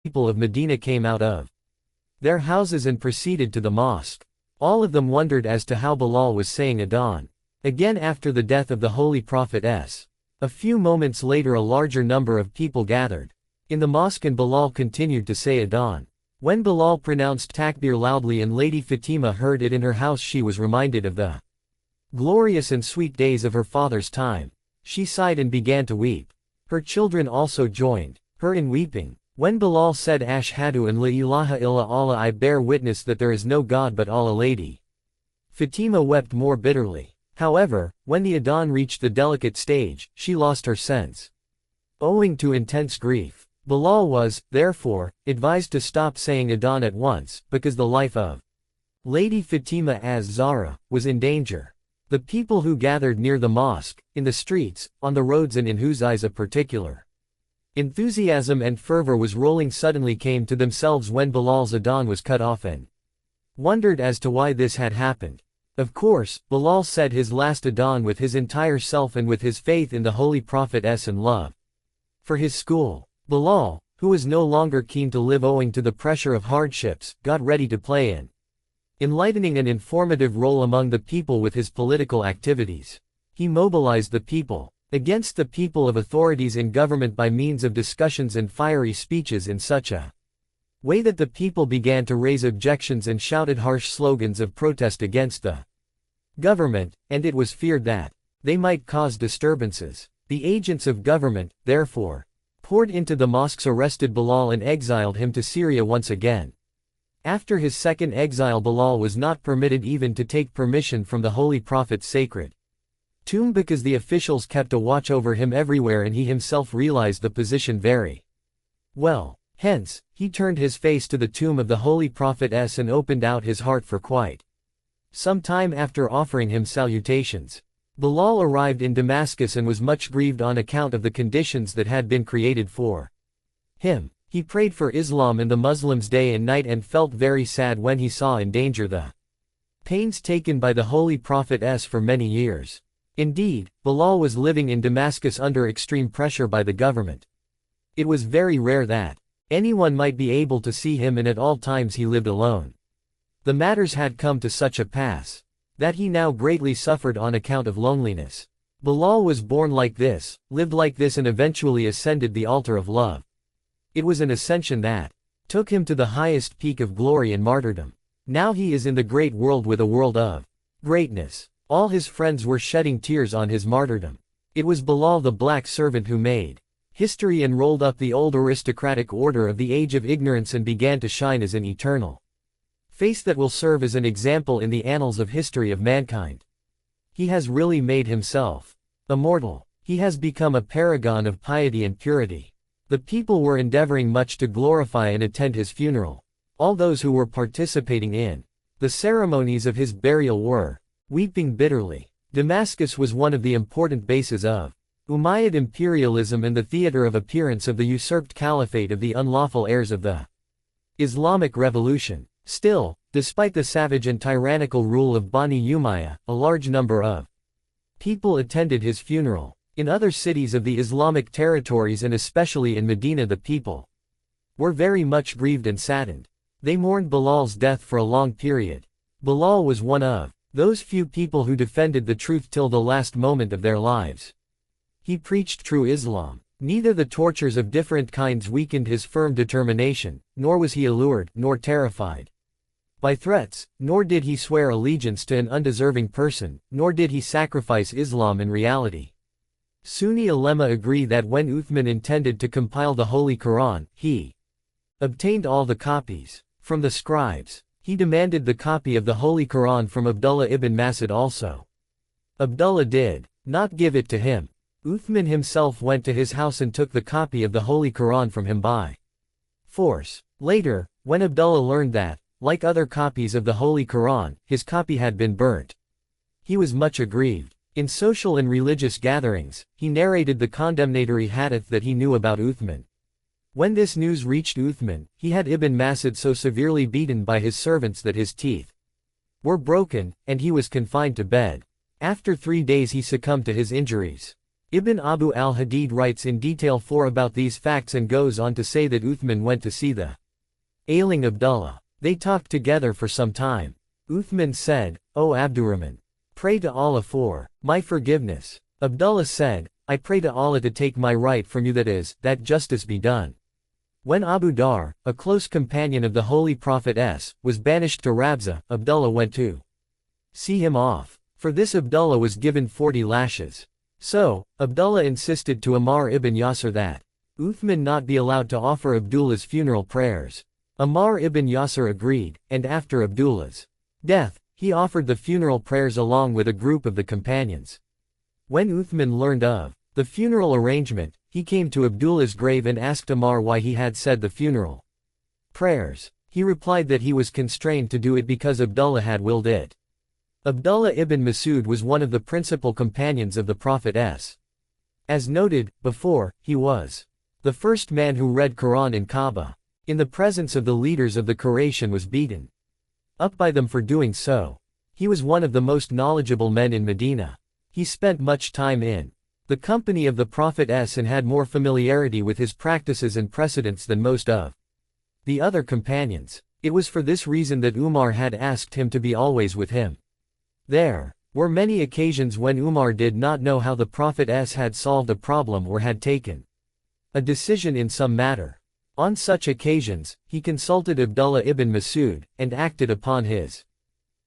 people of Medina came out of their houses and proceeded to the mosque. All of them wondered as to how Bilal was saying Adhan. Again after the death of the Holy Prophet S. A few moments later a larger number of people gathered in the mosque and Bilal continued to say Adhan. When Bilal pronounced takbir loudly and Lady Fatima heard it in her house, she was reminded of the glorious and sweet days of her father's time. She sighed and began to weep. Her children also joined her in weeping. When Bilal said Ashhadu an la ilaha illa Allah, I bear witness that there is no God but Allah, Lady Fatima wept more bitterly. However, when the Adhan reached the delicate stage, she lost her sense. Owing to intense grief, Bilal was, therefore, advised to stop saying Adhan at once, because the life of Lady Fatima az-Zahra was in danger. The people who gathered near the mosque, in the streets, on the roads and in whose eyes a particular enthusiasm and fervor was rolling suddenly came to themselves when Bilal's Adhan was cut off and wondered as to why this had happened. Of course, Bilal said his last Adhan with his entire self and with his faith in the Holy Prophetess and love for his school. Bilal, who was no longer keen to live owing to the pressure of hardships, got ready to play an enlightening and informative role among the people with his political activities. He mobilized the people against the people of authorities in government by means of discussions and fiery speeches in such a way that the people began to raise objections and shouted harsh slogans of protest against the government, and it was feared that they might cause disturbances. The agents of government, therefore, poured into the mosques, arrested Bilal and exiled him to Syria once again. After his second exile, Bilal was not permitted even to take permission from the Holy Prophet's sacred tomb because the officials kept a watch over him everywhere and he himself realized the position very well. Hence, he turned his face to the tomb of the Holy Prophetess and opened out his heart for quite some time after offering him salutations. Bilal arrived in Damascus and was much grieved on account of the conditions that had been created for him. He prayed for Islam and the Muslims day and night and felt very sad when he saw in danger the pains taken by the Holy Prophetess for many years. Indeed, Bilal was living in Damascus under extreme pressure by the government. It was very rare that anyone might be able to see him, and at all times he lived alone. The matters had come to such a pass that he now greatly suffered on account of loneliness. Bilal was born like this, lived like this, and eventually ascended the altar of love. It was an ascension that took him to the highest peak of glory and martyrdom. Now he is in the great world with a world of greatness. All his friends were shedding tears on his martyrdom. It was Bilal the black servant who made history and rolled up the old aristocratic order of the age of ignorance and began to shine as an eternal face that will serve as an example in the annals of history of mankind. He has really made himself immortal. He has become a paragon of piety and purity. The people were endeavoring much to glorify and attend his funeral. All those who were participating in the ceremonies of his burial were weeping bitterly. Damascus was one of the important bases of Umayyad imperialism and the theater of appearance of the usurped caliphate of the unlawful heirs of the Islamic Revolution. Still, despite the savage and tyrannical rule of Bani Umayyah, a large number of people attended his funeral. In other cities of the Islamic territories and especially in Medina, the people were very much grieved and saddened. They mourned Bilal's death for a long period. Bilal was one of those few people who defended the truth till the last moment of their lives. He preached true Islam. Neither the tortures of different kinds weakened his firm determination, nor was he allured, nor terrified by threats, nor did he swear allegiance to an undeserving person, nor did he sacrifice Islam in reality. Sunni ulema agree that when Uthman intended to compile the Holy Quran, he obtained all the copies from the scribes. He demanded the copy of the Holy Quran from Abdullah ibn Mas'ud also. Abdullah did not give it to him. Uthman himself went to his house and took the copy of the Holy Quran from him by force. Later, when Abdullah learned that, like other copies of the Holy Quran, his copy had been burnt, he was much aggrieved. In social and religious gatherings, he narrated the condemnatory hadith that he knew about Uthman. When this news reached Uthman, he had Ibn Mas'ud so severely beaten by his servants that his teeth were broken, and he was confined to bed. After 3 days he succumbed to his injuries. Ibn Abu al-Hadid writes in detail about these facts and goes on to say that Uthman went to see the ailing Abdullah. They talked together for some time. Uthman said, "O Abdurrahman, pray to Allah for my forgiveness." Abdullah said, "I pray to Allah to take my right from you, that is, that justice be done." When Abu Dar, a close companion of the Holy Prophet was banished to Rabza, Abdullah went to see him off. For this Abdullah was given 40 lashes. So, Abdullah insisted to Ammar ibn Yasir that Uthman not be allowed to offer Abdullah's funeral prayers. Ammar ibn Yasir agreed, and after Abdullah's death, he offered the funeral prayers along with a group of the companions. When Uthman learned of the funeral arrangement, he came to Abdullah's grave and asked Ammar why he had said the funeral prayers. He replied that he was constrained to do it because Abdullah had willed it. Abdullah ibn Mas'ud was one of the principal companions of the Prophet. As noted before, he was the first man who read Quran in Kaaba. In the presence of the leaders of the Quraysh and was beaten up by them for doing so. He was one of the most knowledgeable men in Medina. He spent much time in the company of the Prophet and had more familiarity with his practices and precedents than most of the other companions. It was for this reason that Umar had asked him to be always with him. There were many occasions when Umar did not know how the Prophet had solved a problem or had taken a decision in some matter. On such occasions, he consulted Abdullah ibn Mas'ud, and acted upon his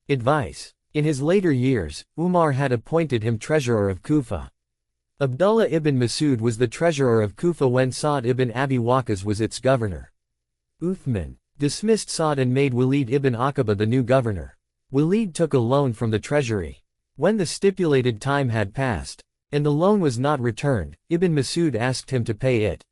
advice. In his later years, Umar had appointed him treasurer of Kufa. Abdullah ibn Mas'ud was the treasurer of Kufa when Sa'd ibn Abi Waqqas was its governor. Uthman dismissed Sa'd and made Walid ibn Aqaba the new governor. Walid took a loan from the treasury. When the stipulated time had passed, and the loan was not returned, Ibn Mas'ud asked him to pay it.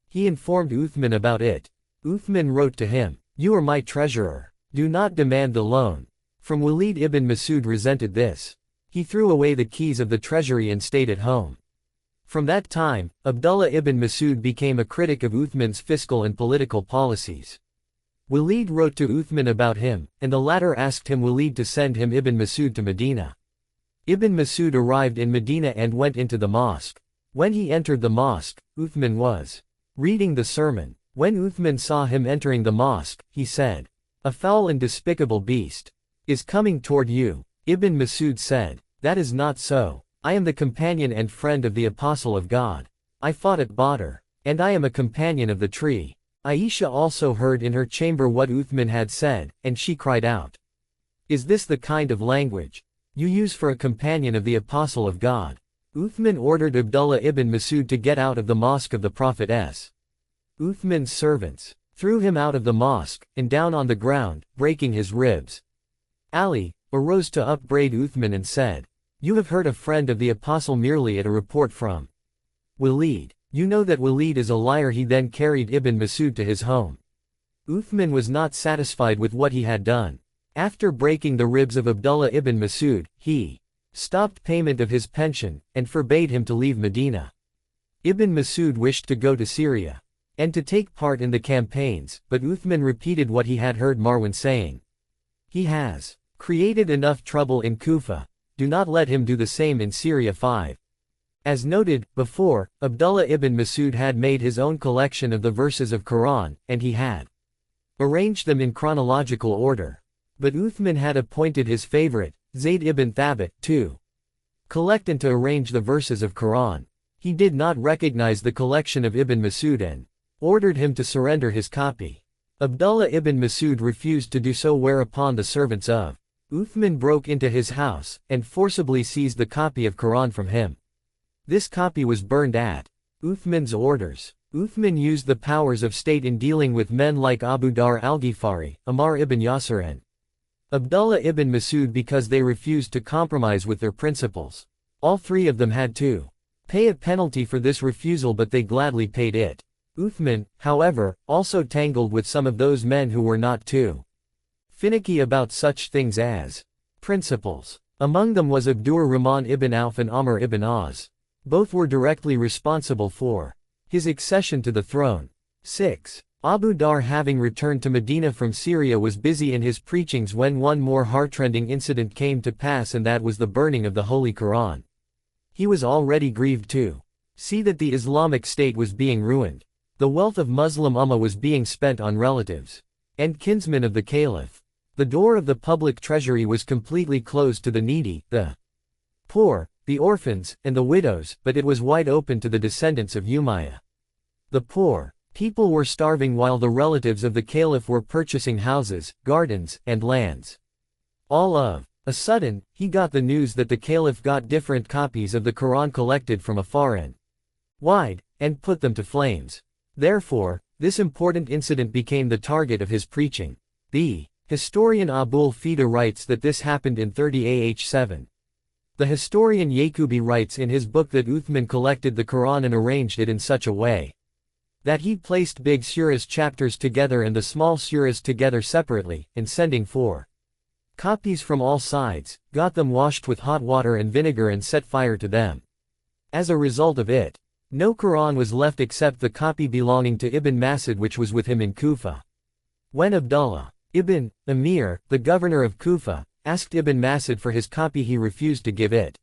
He informed Uthman about it. Uthman wrote to him, "You are my treasurer. Do not demand the loan." From Walid ibn Mas'ud resented this. He threw away the keys of the treasury and stayed at home. From that time, Abdullah ibn Mas'ud became a critic of Uthman's fiscal and political policies. Walid wrote to Uthman about him, and the latter asked him Walid to send him Ibn Mas'ud to Medina. Ibn Mas'ud arrived in Medina and went into the mosque. When he entered the mosque, Uthman was reading the sermon. When Uthman saw him entering the mosque, he said, "A foul and despicable beast is coming toward you." Ibn Mas'ud said, "That is not so. I am the companion and friend of the Apostle of God. I fought at Badr, and I am a companion of the tree." Aisha also heard in her chamber what Uthman had said, and she cried out, "Is this the kind of language you use for a companion of the Apostle of God?" Uthman ordered Abdullah ibn Mas'ud to get out of the mosque of the Prophet. Uthman's servants threw him out of the mosque, and down on the ground, breaking his ribs. Ali arose to upbraid Uthman and said, "You have heard a friend of the Apostle merely at a report from Walid. You know that Walid is a liar." He then carried Ibn Mas'ud to his home. Uthman was not satisfied with what he had done. After breaking the ribs of Abdullah ibn Mas'ud, he stopped payment of his pension, and forbade him to leave Medina. Ibn Mas'ud wished to go to Syria and to take part in the campaigns, but Uthman repeated what he had heard Marwan saying. "He has created enough trouble in Kufa. Do not let him do the same in Syria." 5. As noted before, Abdullah ibn Mas'ud had made his own collection of the verses of Quran, and he had arranged them in chronological order. But Uthman had appointed his favorite, Zayd ibn Thabit, to collect and to arrange the verses of Quran. He did not recognize the collection of Ibn Mas'ud and ordered him to surrender his copy. Abdullah ibn Mas'ud refused to do so, whereupon the servants of Uthman broke into his house, and forcibly seized the copy of Quran from him. This copy was burned at Uthman's orders. Uthman used the powers of state in dealing with men like Abu Dar al-Ghifari, Ammar ibn Yasir and Abdullah ibn Mas'ud because they refused to compromise with their principles. All three of them had to pay a penalty for this refusal, but they gladly paid it. Uthman, however, also tangled with some of those men who were not too finicky about such things as principles. Among them was Abdur Rahman ibn Auf and Amr ibn Az. Both were directly responsible for his accession to the throne. 6. Abu Dar, having returned to Medina from Syria, was busy in his preachings when one more heartrending incident came to pass, and that was the burning of the Holy Quran. He was already grieved too. See that the Islamic State was being ruined. The wealth of Muslim Ummah was being spent on relatives and kinsmen of the Caliph. The door of the public treasury was completely closed to the needy, the poor, the orphans, and the widows, but it was wide open to the descendants of Umayyah. The poor people were starving while the relatives of the Caliph were purchasing houses, gardens, and lands. All of a sudden, he got the news that the Caliph got different copies of the Quran collected from afar and wide, and put them to flames. Therefore, this important incident became the target of his preaching. The historian Abul Fida writes that this happened in 30 AH 7. The historian Yaqubi writes in his book that Uthman collected the Quran and arranged it in such a way that he placed big surahs chapters together and the small surahs together separately, and sending 4 copies from all sides, got them washed with hot water and vinegar and set fire to them. As a result of it, no Quran was left except the copy belonging to Ibn Mas'ud which was with him in Kufa. When Abdullah ibn Amir, the governor of Kufa, asked Ibn Mas'ud for his copy, he refused to give it.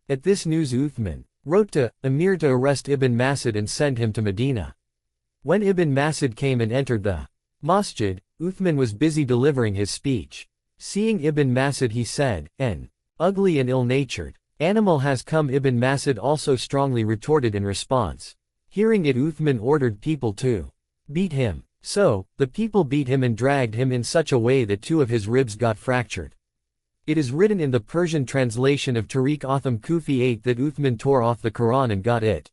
At this news Uthman wrote to Amir to arrest Ibn Mas'ud and send him to Medina. When Ibn Mas'ud came and entered the masjid, Uthman was busy delivering his speech. Seeing Ibn Mas'ud he said, "An ugly and ill-natured animal has come." Ibn Mas'ud also strongly retorted in response. Hearing it, Uthman ordered people to beat him. So, the people beat him and dragged him in such a way that 2 of his ribs got fractured. It is written in the Persian translation of Tariq Otham Kufi 8 that Uthman tore off the Quran and got it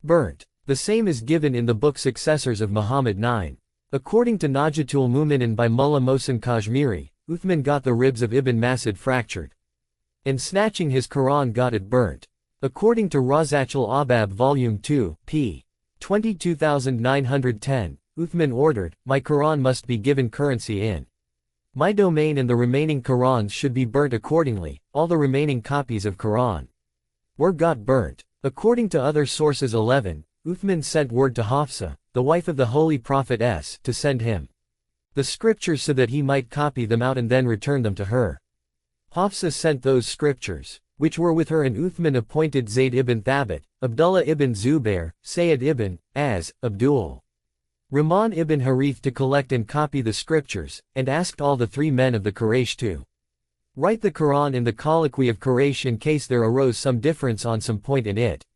burnt. The same is given in the book Successors of Muhammad 9. According to Najatul Muminin by Mullah Mohsen Kashmiri, Uthman got the ribs of Ibn Mas'ud fractured, and snatching his Quran got it burnt. According to Razachul Abab Volume 2, p. 22910, Uthman ordered, "My Quran must be given currency in my domain and the remaining Qurans should be burnt accordingly." All the remaining copies of Quran were got burnt. According to other sources 11, Uthman sent word to Hafsa, the wife of the Holy Prophet to send him the scriptures so that he might copy them out and then return them to her. Hafsa sent those scriptures, which were with her, and Uthman appointed Zayd ibn Thabit, Abdullah ibn Zubair, Sayyid ibn Abdul Rahman ibn Harith to collect and copy the scriptures, and asked all the 3 men of the Quraysh to write the Quran in the colloquy of Quraysh in case there arose some difference on some point in it.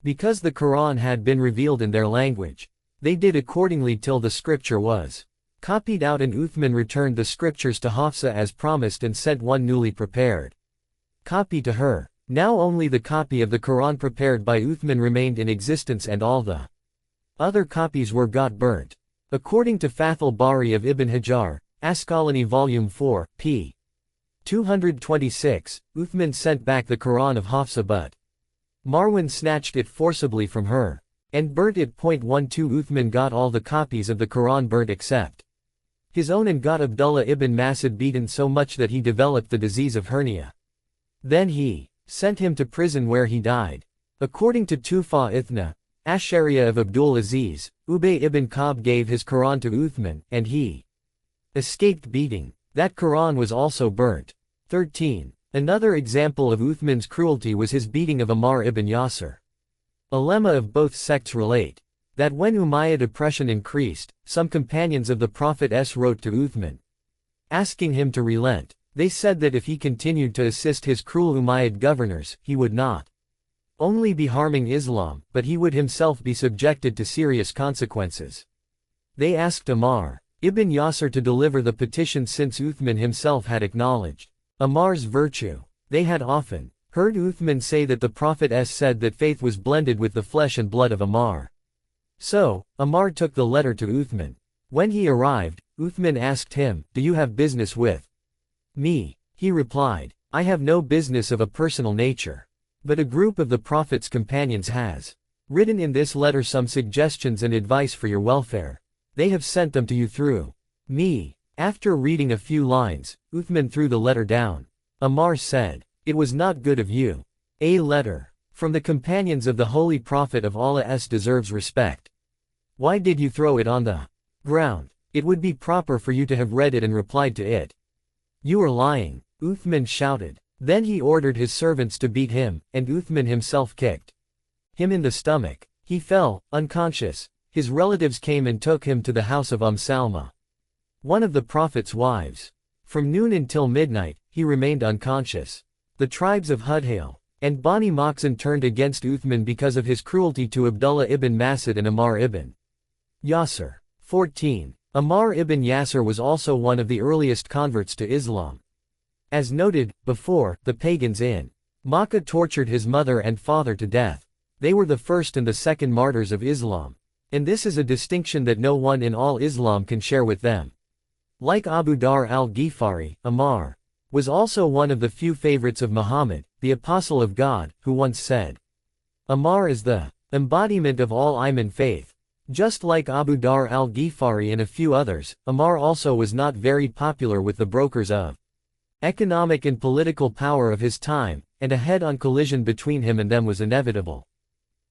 Because the Quran had been revealed in their language, they did accordingly till the scripture was copied out, and Uthman returned the scriptures to Hafsa as promised and sent one newly prepared copy to her. Now only the copy of the Quran prepared by Uthman remained in existence and all the other copies were got burnt. According to Fathul Bari of Ibn Hajar, Asqalani Volume 4, p. 226, Uthman sent back the Quran of Hafsa, but Marwan snatched it forcibly from her and burnt it. 12 Uthman got all the copies of the Quran burnt except his own, and got Abdullah ibn Mas'ud beaten so much that he developed the disease of hernia. Then he sent him to prison where he died. According to Tufa Ithna, Ashariya of Abdul Aziz, Ubay ibn Ka'b gave his Quran to Uthman, and he escaped beating. That Quran was also burnt. 13. Another example of Uthman's cruelty was his beating of Ammar ibn Yasir. A lemma of both sects relate that when Umayyad oppression increased, some companions of the Prophet wrote to Uthman, asking him to relent. They said that if he continued to assist his cruel Umayyad governors, he would not only be harming Islam, but he would himself be subjected to serious consequences. They asked Ammar ibn Yasir to deliver the petition since Uthman himself had acknowledged Ammar's virtue. They had often heard Uthman say that the Prophet said that faith was blended with the flesh and blood of Ammar. So, Ammar took the letter to Uthman. When he arrived, Uthman asked him, "Do you have business with me?" He replied, "I have no business of a personal nature. But a group of the Prophet's companions has written in this letter some suggestions and advice for your welfare. They have sent them to you through me." After reading a few lines, Uthman threw the letter down. Ammar said, "It was not good of you. A letter from the companions of the Holy Prophet of Allah deserves respect. Why did you throw it on the ground? It would be proper for you to have read it and replied to it." "You are lying," Uthman shouted. Then he ordered his servants to beat him, and Uthman himself kicked him in the stomach. He fell, unconscious. His relatives came and took him to the house of Salma, one of the Prophet's wives. From noon until midnight, he remained unconscious. The tribes of Hudhail and Bani Makhzum turned against Uthman because of his cruelty to Abdullah ibn Mas'ud and Ammar ibn Yasir. 14. Ammar ibn Yasir was also one of the earliest converts to Islam. As noted before, the pagans in Makkah tortured his mother and father to death. They were the first and the second martyrs of Islam. And this is a distinction that no one in all Islam can share with them. Like Abu Dhar al-Ghifari, Ammar was also one of the few favorites of Muhammad, the Apostle of God, who once said, "Ammar is the embodiment of all Iman faith." Just like Abu Dhar al-Ghifari and a few others, Ammar also was not very popular with the brokers of economic and political power of his time, and a head-on collision between him and them was inevitable.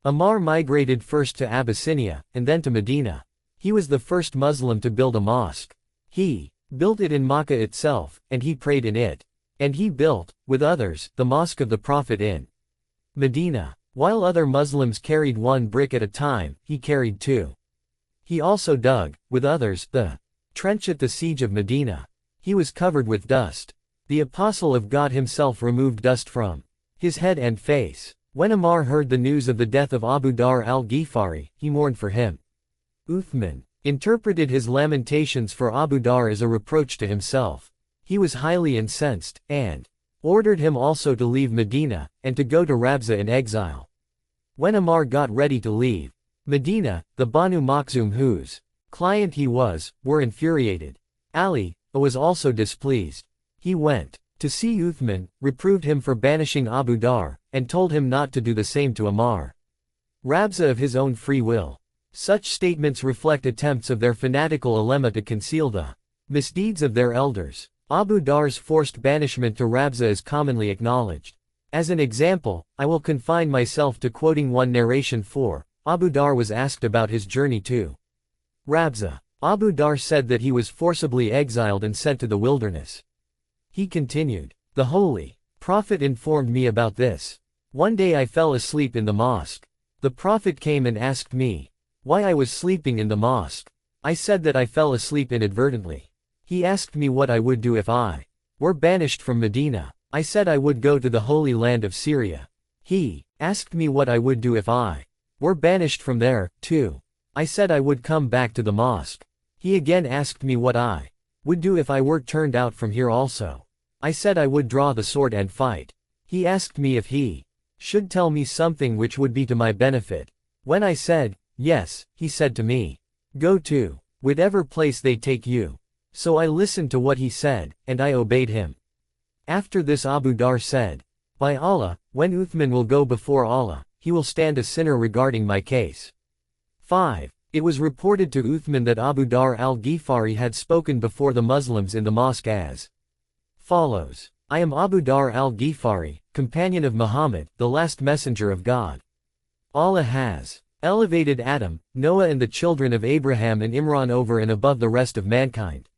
Ammar migrated first to Abyssinia, and then to Medina. He was the first Muslim to build a mosque. He built it in Makkah itself, and he prayed in it. And he built, with others, the Mosque of the Prophet in Medina. While other Muslims carried one brick at a time, he carried two. He also dug, with others, the trench at the siege of Medina. He was covered with dust. The Apostle of God himself removed dust from his head and face. When Ammar heard the news of the death of Abu Dhar al-Ghifari, he mourned for him. Uthman interpreted his lamentations for Abu Dhar as a reproach to himself. He was highly incensed, and ordered him also to leave Medina, and to go to Rabza in exile. When Ammar got ready to leave Medina, the Banu Makhzum whose client he was, were infuriated. Ali was also displeased. He went to see Uthman, reproved him for banishing Abu Dhar, and told him not to do the same to Ammar Rabza of his own free will. Such statements reflect attempts of their fanatical ulema to conceal the misdeeds of their elders. Abu Dhar's forced banishment to Rabza is commonly acknowledged. As an example, I will confine myself to quoting one narration for Abu Dhar was asked about his journey to Rabza. Abu Dhar said that he was forcibly exiled and sent to the wilderness. He continued, "The Holy Prophet informed me about this. One day I fell asleep in the mosque. The Prophet came and asked me why I was sleeping in the mosque. I said that I fell asleep inadvertently. He asked me what I would do if I were banished from Medina. I said I would go to the Holy Land of Syria. He asked me what I would do if I were banished from there, too. I said I would come back to the mosque. He again asked me what I would do if I were turned out from here also. I said I would draw the sword and fight. He asked me if he should tell me something which would be to my benefit. When I said, yes, he said to me, go to whatever place they take you. So I listened to what he said, and I obeyed him. After this Abu Dhar said, by Allah, when Uthman will go before Allah, he will stand a sinner regarding my case. 5. It was reported to Uthman that Abu Dhar al-Ghifari had spoken before the Muslims in the mosque as follows. I am Abu Dhar al-Ghifari, companion of Muhammad, the last messenger of God. Allah has elevated Adam, Noah and the children of Abraham and Imran over and above the rest of mankind.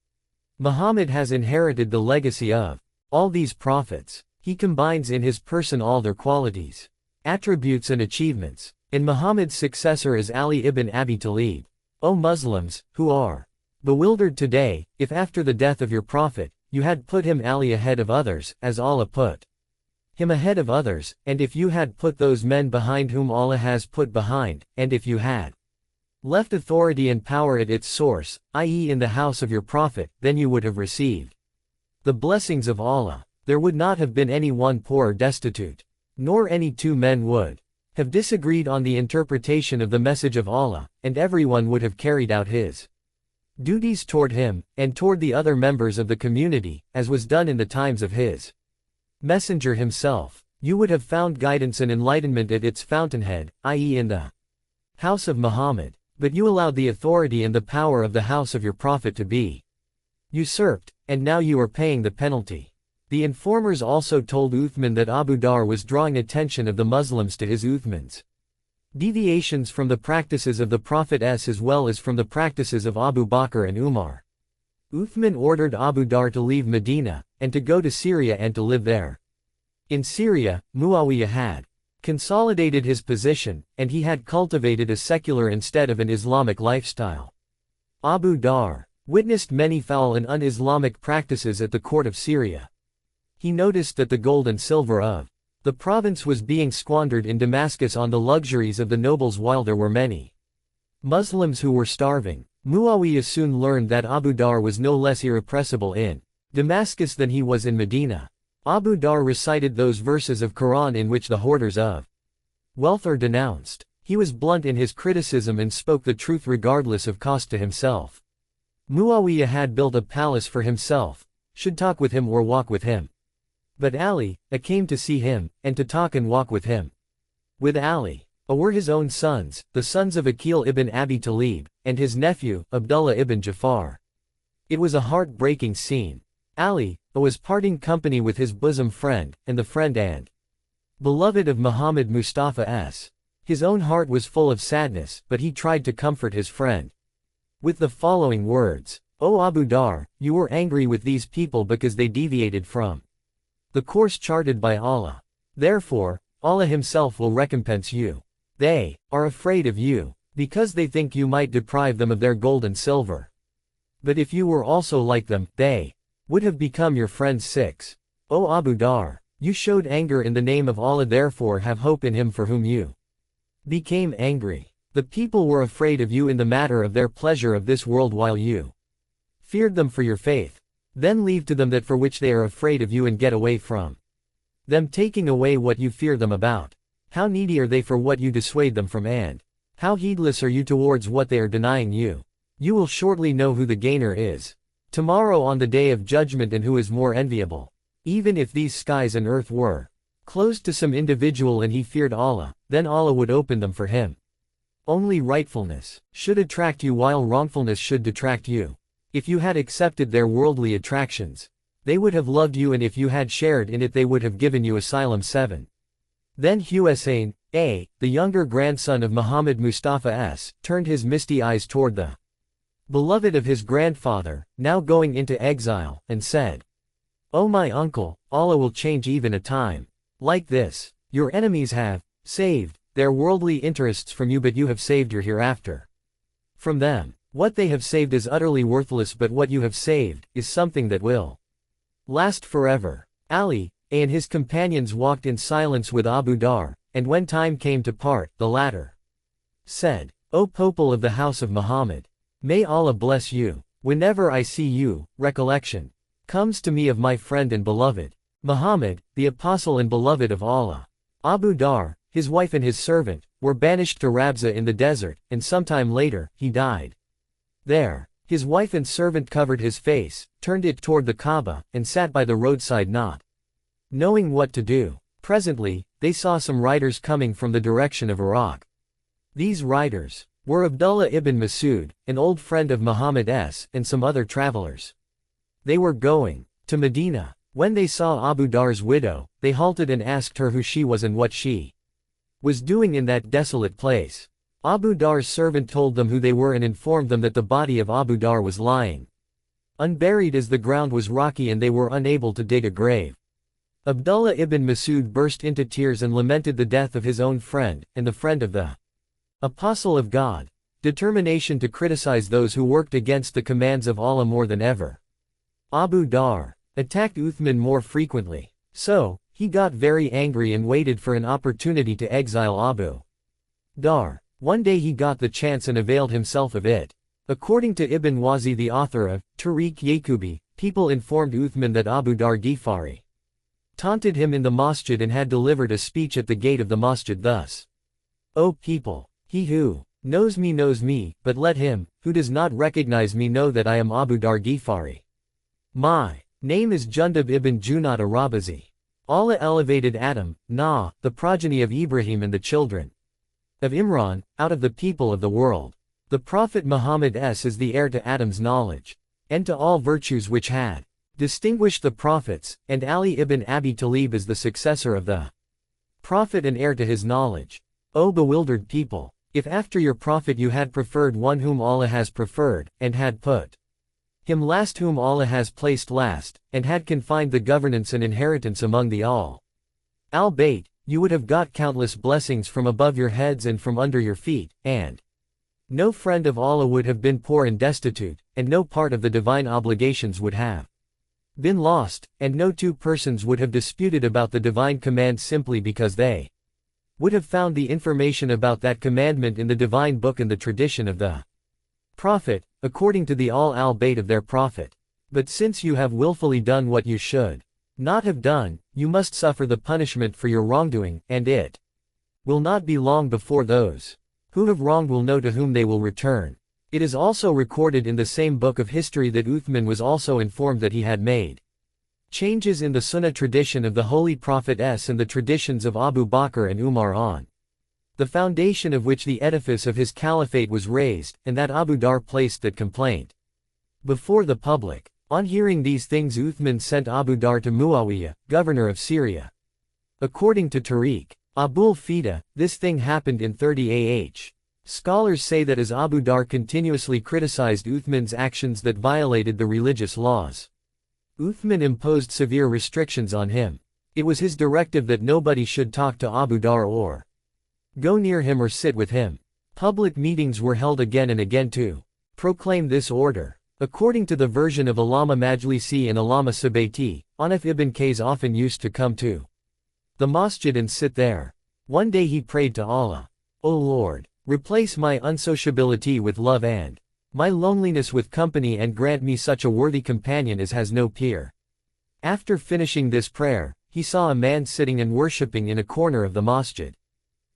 Muhammad has inherited the legacy of all these prophets. He combines in his person all their qualities, attributes and achievements. And Muhammad's successor is Ali ibn Abi Talib. O Muslims, who are bewildered today, if after the death of your prophet, you had put him Ali ahead of others, as Allah put him ahead of others, and if you had put those men behind whom Allah has put behind, and if you had left authority and power at its source, i.e. in the house of your prophet, then you would have received the blessings of Allah. There would not have been any one poor or destitute, nor any two men would have disagreed on the interpretation of the message of Allah, and everyone would have carried out his duties toward him, and toward the other members of the community, as was done in the times of his messenger himself. You would have found guidance and enlightenment at its fountainhead, i.e. in the house of Muhammad. But you allowed the authority and the power of the house of your prophet to be usurped, and now you are paying the penalty. The informers also told Uthman that Abu Dhar was drawing attention of the Muslims to his Uthman's deviations from the practices of the Prophet as well as from the practices of Abu Bakr and Umar. Uthman ordered Abu Dhar to leave Medina, and to go to Syria and to live there. In Syria, Muawiyah had consolidated his position, and he had cultivated a secular instead of an Islamic lifestyle. Abu Dar witnessed many foul and un-Islamic practices at the court of Syria. He noticed that the gold and silver of the province was being squandered in Damascus on the luxuries of the nobles while there were many Muslims who were starving. Muawiyah soon learned that Abu Dar was no less irrepressible in Damascus than he was in Medina. Abu Dar recited those verses of Quran in which the hoarders of wealth are denounced. He was blunt in his criticism and spoke the truth regardless of cost to himself. Muawiyah had built a palace for himself, should talk with him or walk with him. But Ali came to see him, and to talk and walk with him. With Ali were his own sons, the sons of Aqil ibn Abi Talib, and his nephew, Abdullah ibn Jafar. It was a heart-breaking scene. Ali was parting company with his bosom friend, and the friend and beloved of Muhammad Mustafa S. His own heart was full of sadness, but he tried to comfort his friend with the following words: "O Abu Dar, you were angry with these people because they deviated from the course charted by Allah. Therefore, Allah Himself will recompense you. They are afraid of you, because they think you might deprive them of their gold and silver. But if you were also like them, they would have become your friends." 6. O Abu Dar, you showed anger in the name of Allah, therefore have hope in Him for whom you became angry. The people were afraid of you in the matter of their pleasure of this world while you feared them for your faith. Then leave to them that for which they are afraid of you and get away from them, taking away what you fear them about. How needy are they for what you dissuade them from, and how heedless are you towards what they are denying you? You will shortly know who the gainer is tomorrow on the day of judgment and who is more enviable. Even if these skies and earth were closed to some individual and he feared Allah, then Allah would open them for him. Only rightfulness should attract you while wrongfulness should detract you. If you had accepted their worldly attractions, they would have loved you, and if you had shared in it they would have given you asylum. 7. Then Hussein, the younger grandson of Muhammad Mustafa S., turned his misty eyes toward the beloved of his grandfather, now going into exile, and said, "O my uncle, Allah will change even a time like this. Your enemies have saved their worldly interests from you, but you have saved your hereafter from them. What they have saved is utterly worthless, but what you have saved is something that will last forever." Ali and his companions walked in silence with Abu Dar, and when time came to part, the latter said, "O people of the house of Muhammad, may Allah bless you. Whenever I see you, recollection comes to me of my friend and beloved, Muhammad, the apostle and beloved of Allah." Abu Dar, his wife and his servant, were banished to Rabza in the desert, and sometime later, he died there. His wife and servant covered his face, turned it toward the Kaaba, and sat by the roadside not knowing what to do. Presently, they saw some riders coming from the direction of Iraq. These riders were Abdullah ibn Masud, an old friend of Muhammad S., and some other travelers. They were going to Medina. When they saw Abu Dar's widow, they halted and asked her who she was and what she was doing in that desolate place. Abu Dar's servant told them who they were and informed them that the body of Abu Dar was lying unburied as the ground was rocky and they were unable to dig a grave. Abdullah ibn Masud burst into tears and lamented the death of his own friend, and the friend of the Apostle of God. Determination to criticize those who worked against the commands of Allah more than ever. Abu Dar attacked Uthman more frequently. So, he got very angry and waited for an opportunity to exile Abu Dar. One day he got the chance and availed himself of it. According to Ibn Wazi, the author of Tariq Yaqubi, people informed Uthman that Abu Dar Ghifari taunted him in the masjid and had delivered a speech at the gate of the masjid thus: "O people, he who knows me, but let him who does not recognize me know that I am Abu Dar Ghifari. My name is Jundub ibn Junad Arabazi. Allah elevated Adam, the progeny of Ibrahim and the children of Imran, out of the people of the world. The Prophet Muhammad S. is the heir to Adam's knowledge, and to all virtues which had distinguished the prophets, and Ali ibn Abi Talib is the successor of the Prophet and heir to his knowledge. O bewildered people, if after your Prophet you had preferred one whom Allah has preferred, and had put him last whom Allah has placed last, and had confined the governance and inheritance among the all Albeit, you would have got countless blessings from above your heads and from under your feet, and no friend of Allah would have been poor and destitute, and no part of the divine obligations would have been lost, and no two persons would have disputed about the divine command simply because they would have found the information about that commandment in the divine book and the tradition of the Prophet, according to the al-bayt of their Prophet. But since you have willfully done what you should not have done, you must suffer the punishment for your wrongdoing, and it will not be long before those who have wronged will know to whom they will return. It is also recorded in the same book of history that Uthman was also informed that he had made changes in the Sunnah tradition of the Holy Prophet and the traditions of Abu Bakr and Umar on the foundation of which the edifice of his caliphate was raised, and that Abu Dar placed that complaint before the public. On hearing these things, Uthman sent Abu Dar to Muawiyah, governor of Syria. According to Tariq Abul Fida, this thing happened in 30 AH. Scholars say that as Abu Dar continuously criticized Uthman's actions that violated the religious laws, Uthman imposed severe restrictions on him. It was his directive that nobody should talk to Abu Dar or go near him or sit with him. Public meetings were held again and again to proclaim this order. According to the version of Allama Majlisi and Allama Subayti, Anaf ibn Qays often used to come to the masjid and sit there. One day he prayed to Allah, "O Lord, replace my unsociability with love and my loneliness with company, and grant me such a worthy companion as has no peer." After finishing this prayer, he saw a man sitting and worshipping in a corner of the masjid.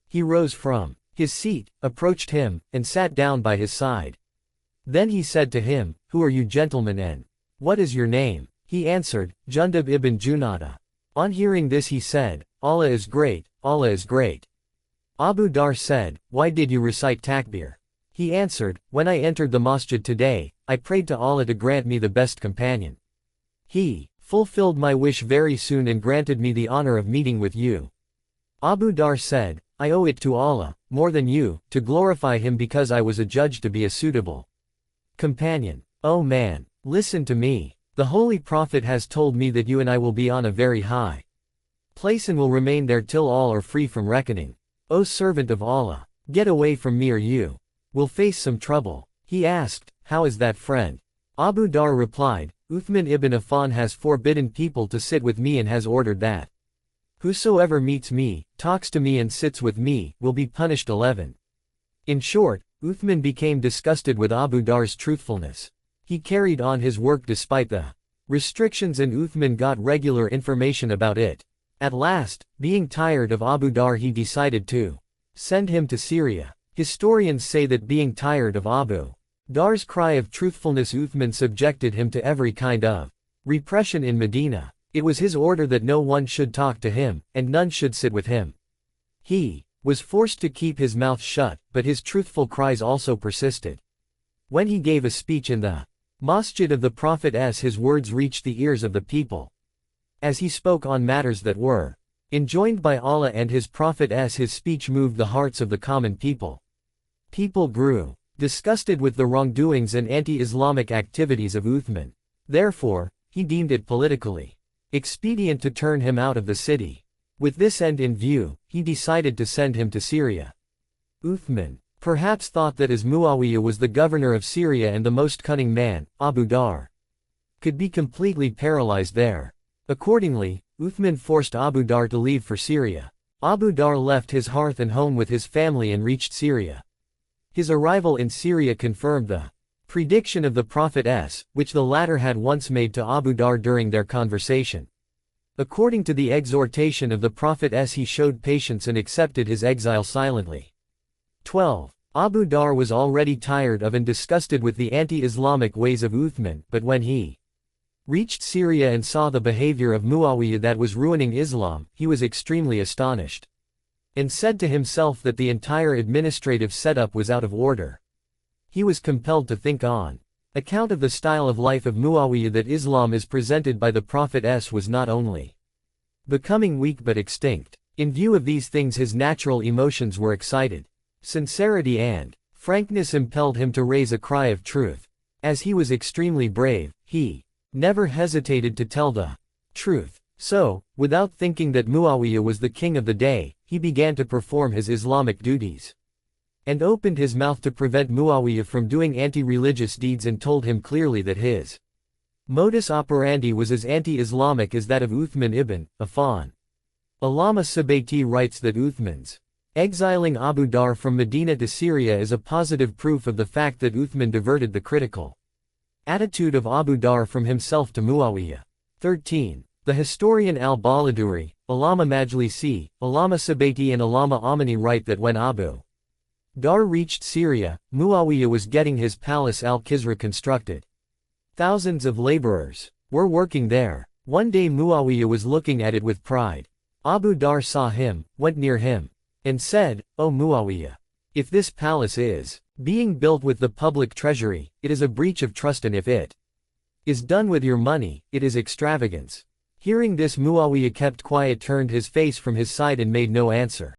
He rose from his seat, approached him, and sat down by his side. Then he said to him, "Who are you, gentleman, and what is your name?" He answered, "Jundub ibn Junada." On hearing this he said, "Allah is great, Allah is great." Abu Dar said, "Why did you recite takbir?" He answered, "When I entered the masjid today, I prayed to Allah to grant me the best companion. He fulfilled my wish very soon and granted me the honor of meeting with you." Abu Dar said, "I owe it to Allah, more than you, to glorify him because I was adjudged to be a suitable companion. O man, listen to me. The Holy Prophet has told me that you and I will be on a very high place and will remain there till all are free from reckoning. O servant of Allah, get away from me or you will face some trouble." He asked, "How is that, friend?" Abu Dar replied, "Uthman ibn Affan has forbidden people to sit with me and has ordered that whosoever meets me, talks to me and sits with me, will be punished 11. In short, Uthman became disgusted with Abu Dar's truthfulness. He carried on his work despite the restrictions, and Uthman got regular information about it. At last, being tired of Abu Dar, he decided to send him to Syria. Historians say that being tired of Abu Dar's cry of truthfulness, Uthman subjected him to every kind of repression in Medina. It was his order that no one should talk to him, and none should sit with him. He was forced to keep his mouth shut, but his truthful cries also persisted. When he gave a speech in the masjid of the Prophet, his words reached the ears of the people. As he spoke on matters that were enjoined by Allah and his Prophet, his speech moved the hearts of the common people. People grew disgusted with the wrongdoings and anti-Islamic activities of Uthman. Therefore, he deemed it politically expedient to turn him out of the city. With this end in view, he decided to send him to Syria. Uthman perhaps thought that as Muawiyah was the governor of Syria and the most cunning man, Abu Dar could be completely paralyzed there. Accordingly, Uthman forced Abu Dar to leave for Syria. Abu Dar left his hearth and home with his family and reached Syria. His arrival in Syria confirmed the prediction of the Prophet, which the latter had once made to Abu Dar during their conversation. According to the exhortation of the Prophet, he showed patience and accepted his exile silently. 12. Abu Dar was already tired of and disgusted with the anti-Islamic ways of Uthman, but when he reached Syria and saw the behavior of Muawiyah that was ruining Islam, he was extremely astonished, and said to himself that the entire administrative setup was out of order. He was compelled to think on account of the style of life of Muawiyah that Islam as presented by the Prophet was not only becoming weak but extinct. In view of these things, his natural emotions were excited. Sincerity and frankness impelled him to raise a cry of truth. As he was extremely brave, he never hesitated to tell the truth. So, without thinking that Muawiyah was the king of the day, he began to perform his Islamic duties. And opened his mouth to prevent Muawiyah from doing anti-religious deeds and told him clearly that his modus operandi was as anti-Islamic as that of Uthman ibn Affan. Allama Subayti writes that Uthman's exiling Abu Dhar from Medina to Syria is a positive proof of the fact that Uthman diverted the critical attitude of Abu Dhar from himself to Muawiyah. 13. The historian al-Baladuri, Allama Majlisi, Allama Subayti and Allama Amani write that when Abu Dhar reached Syria, Muawiyah was getting his palace al-Kisra constructed. Thousands of laborers were working there. One day Muawiyah was looking at it with pride. Abu Dhar saw him, went near him, and said, "O Muawiyah, if this palace is being built with the public treasury, it is a breach of trust, and if it is done with your money, it is extravagance." Hearing this, Muawiyah kept quiet, turned his face from his side and made no answer.